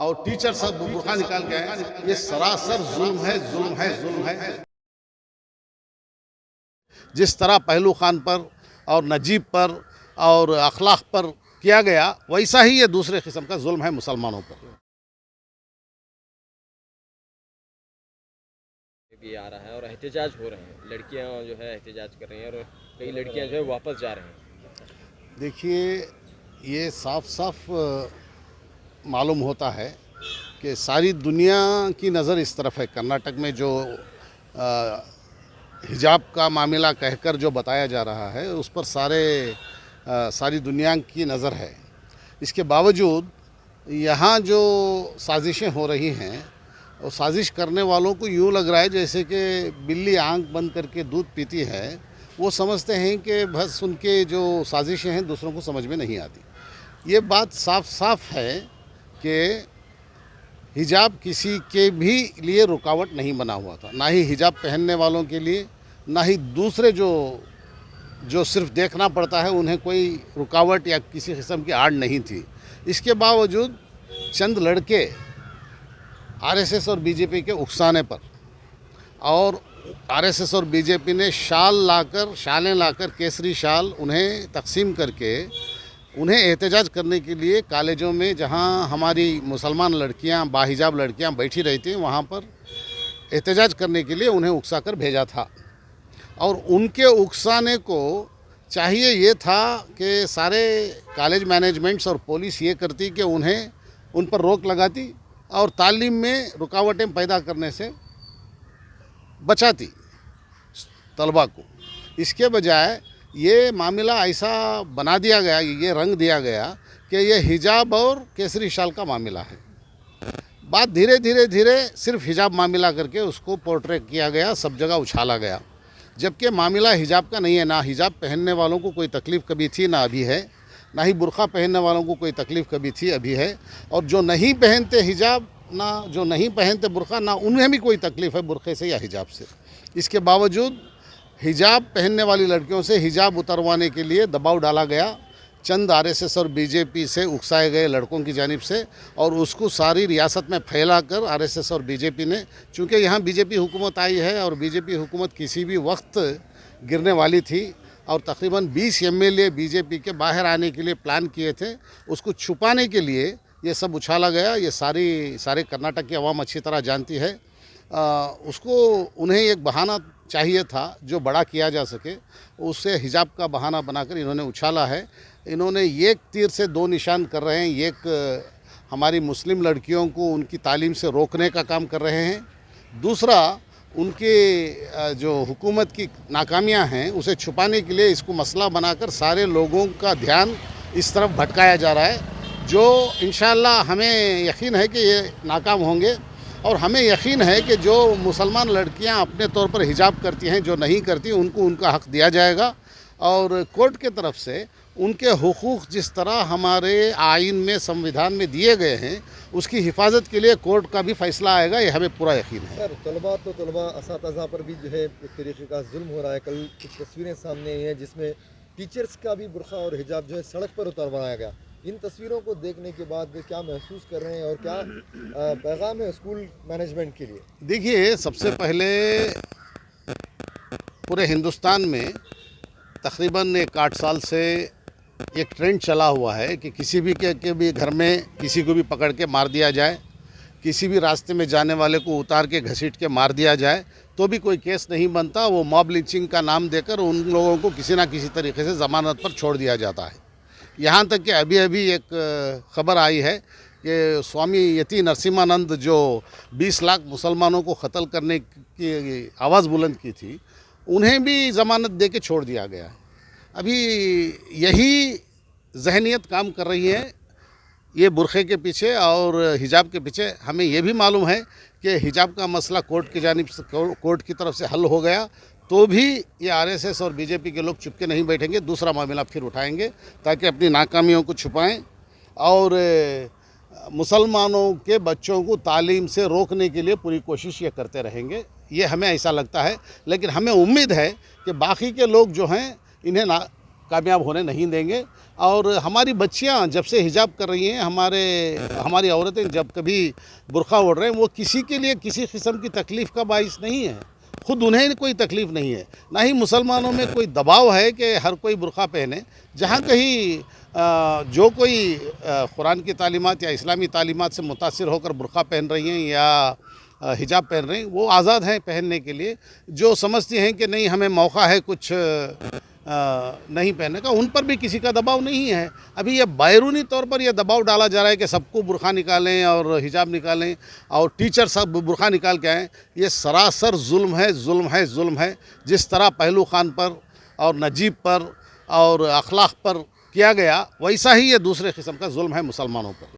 और टीचर सब बुर्का निकाल के आए, ये सरासर जुल्म है, जुल्म है, जुल्म है। जिस तरह पहलू खान पर और नजीब पर और अखलाक पर किया गया, वैसा ही ये दूसरे किस्म का जुल्म है मुसलमानों पर। भी आ रहा है और एहतजाज हो रहे हैं, लड़कियां जो है एहतजाज कर रही हैं और कई लड़कियां जो है वापस जा रहे हैं। देखिए, ये साफ साफ मालूम होता है कि सारी दुनिया की नज़र इस तरफ है। कर्नाटक में जो हिजाब का मामला कहकर जो बताया जा रहा है, उस पर सारी दुनिया की नज़र है। इसके बावजूद यहाँ जो साजिशें हो रही हैं, और साजिश करने वालों को यूँ लग रहा है जैसे कि बिल्ली आंख बंद करके दूध पीती है। वो समझते हैं कि बस उनके जो साजिशें हैं दूसरों को समझ में नहीं आती। ये बात साफ साफ है कि हिजाब किसी के भी लिए रुकावट नहीं बना हुआ था, ना ही हिजाब पहनने वालों के लिए, ना ही दूसरे जो सिर्फ देखना पड़ता है उन्हें कोई रुकावट या किसी किस्म की आड़ नहीं थी। इसके बावजूद चंद लड़के आरएसएस और बीजेपी के उकसाने पर, और आरएसएस और बीजेपी ने शालें लाकर केसरी शाल उन्हें तकसीम करके उन्हें एहतजाज करने के लिए कॉलेजों में जहां हमारी मुसलमान लड़कियां, बाहिजाब लड़कियां बैठी रही थी, वहां पर एहतजाज करने के लिए उन्हें उकसाकर भेजा था। और उनके उकसाने को चाहिए ये था कि सारे कॉलेज मैनेजमेंट्स और पुलिस ये करती कि उन पर रोक लगाती और तालीम में रुकावटें पैदा करने से बचाती तलबा को। इसके बजाय ये मामला ऐसा बना दिया गया, ये रंग दिया गया कि ये हिजाब और केसरी शाल का मामला है। बात धीरे धीरे सिर्फ हिजाब मामला करके उसको पोर्ट्रे किया गया, सब जगह उछाला गया, जबकि मामला हिजाब का नहीं है। ना हिजाब पहनने वालों को कोई तकलीफ़ कभी थी, ना अभी है, ना ही बुर्का पहनने वालों को कोई तकलीफ़ कभी थी, अभी है। और जो नहीं पहनते हिजाब, ना जो नहीं पहनते बुर्का, ना उन्हें भी कोई तकलीफ़ है बुर्के से या हिजाब से। इसके बावजूद हिजाब पहनने वाली लड़कियों से हिजाब उतरवाने के लिए दबाव डाला गया चंद आरएसएस और बीजेपी से उकसाए गए लड़कों की जानिब से, और उसको सारी रियासत में फैलाकर आरएसएस और बीजेपी ने, चूँकि यहाँ बीजेपी हुकूमत आई है और बीजेपी हुकूमत किसी भी वक्त गिरने वाली थी, और तकरीबन 20 एमएलए बीजेपी के बाहर आने के लिए प्लान किए थे, उसको छुपाने के लिए ये सब उछाला गया। ये सारे कर्नाटक की आवाम अच्छी तरह जानती है। उसको उन्हें एक बहाना चाहिए था जो बड़ा किया जा सके, उससे हिजाब का बहाना बनाकर इन्होंने उछाला है। इन्होंने एक तीर से दो निशान कर रहे हैं। एक हमारी मुस्लिम लड़कियों को उनकी तालीम से रोकने का काम कर रहे हैं, दूसरा उनके जो हुकूमत की नाकामियां हैं उसे छुपाने के लिए इसको मसला बनाकर सारे लोगों का ध्यान इस तरफ भटकाया जा रहा है, जो इंशाअल्लाह हमें यकीन है कि ये नाकाम होंगे। और हमें यकीन है कि जो मुसलमान लड़कियां अपने तौर पर हिजाब करती हैं, जो नहीं करती, उनको उनका हक़ दिया जाएगा। और कोर्ट के तरफ से उनके हुकूक जिस तरह हमारे आइन में, संविधान में दिए गए हैं, उसकी हिफाजत के लिए कोर्ट का भी फैसला आएगा, ये हमें पूरा यकीन है। सर, तलबा असातिज़ा पर भी जो है एक तरीके का जुल्म हो रहा है। कल कुछ तस्वीरें सामने आई हैं जिसमें टीचर्स का भी बुर्का और हिजाब जो है सड़क पर उतरवाया गया। इन तस्वीरों को देखने के बाद क्या महसूस कर रहे हैं और क्या पैगाम है स्कूल मैनेजमेंट के लिए? देखिए, सबसे पहले पूरे हिंदुस्तान में तकरीबन 8 साल से एक ट्रेंड चला हुआ है कि किसी भी के भी घर में किसी को भी पकड़ के मार दिया जाए, किसी भी रास्ते में जाने वाले को उतार के घसीट के मार दिया जाए तो भी कोई केस नहीं बनता। वो मॉब लिंचिंग का नाम देकर उन लोगों को किसी ना किसी तरीके से ज़मानत पर छोड़ दिया जाता है। यहाँ तक कि अभी एक खबर आई है कि स्वामी यति नरसिम्हानंद जो 20 लाख मुसलमानों को कत्ल करने की आवाज़ बुलंद की थी, उन्हें भी ज़मानत दे के छोड़ दिया गया है। अभी यही जहनियत काम कर रही है ये बुरखे के पीछे और हिजाब के पीछे। हमें ये भी मालूम है कि हिजाब का मसला कोर्ट की जानिब से, कोर्ट की तरफ से हल हो गया तो भी ये आरएसएस और बीजेपी के लोग चुपके नहीं बैठेंगे, दूसरा मामला फिर उठाएंगे ताकि अपनी नाकामियों को छुपाएं और मुसलमानों के बच्चों को तालीम से रोकने के लिए पूरी कोशिश ये करते रहेंगे। ये हमें ऐसा लगता है, लेकिन हमें उम्मीद है कि बाकी के लोग जो हैं इन्हें कामयाब होने नहीं देंगे। और हमारी बच्चियां जब से हिजाब कर रही हैं, हमारी औरतें जब कभी बुर्का ओढ़ रहे हैं, वो किसी के लिए किसी किस्म की तकलीफ़ का बाइस नहीं है, खुद उन्हें कोई तकलीफ़ नहीं है, ना ही मुसलमानों में कोई दबाव है कि हर कोई बुर्का पहने। जहाँ कहीं जो कोई कुरान की तालीमात या इस्लामी तालीमात से मुतासिर होकर बुर्का पहन रही हैं या हिजाब पहन रही हैं, वो आज़ाद हैं पहनने के लिए। जो समझती हैं कि नहीं हमें मौका है कुछ नहीं पहनने का, उन पर भी किसी का दबाव नहीं है। अभी ये बैरूनी तौर पर यह दबाव डाला जा रहा है कि सबको बुर्का निकालें और हिजाब निकालें और टीचर सब बुर्का निकाल के आएँ। ये सरासर जुल्म है, जुल्म है, जुल्म है। जिस तरह पहलू खान पर और नजीब पर और अखलाक पर किया गया, वैसा ही ये दूसरे किस्म का जुल्म है मुसलमानों पर।